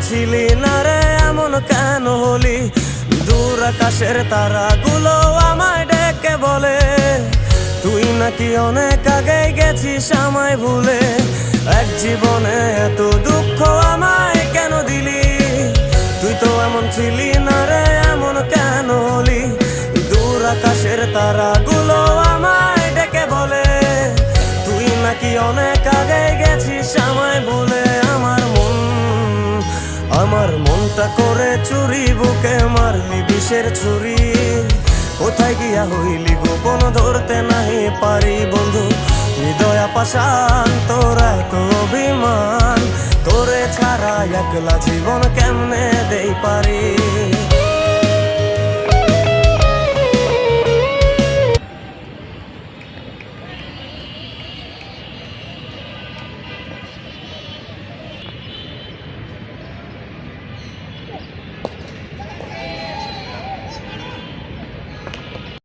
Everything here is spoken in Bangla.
ছিলি না রে এমন কেন হলি? দূর আকাশের তারাগুলো আমায় ডেকে বলে তুই নাকি অনেক আগে গেছিস আমায় ভুলে। এক জীবনে এত দুঃখ আমায় কেন দিলি? তুই তো এমন ছিলি না রে এমন কেন হলি? দূর আকাশের তারাগুলো আমায় ডেকে বলে তুই নাকি অনেক আগে গেছিস আমায় ভুলে। আমার মনটা করে চুরি, বুকে মারলি বিষের ছুরি। কোথায় গিয়া হইলি গোপন ধরতে নাহি পারি বন্ধু। হৃদয় পাষাণ তোর এত অভিমান, তোরে ছাড়া একলা জীবন কেমনে দেই পারি।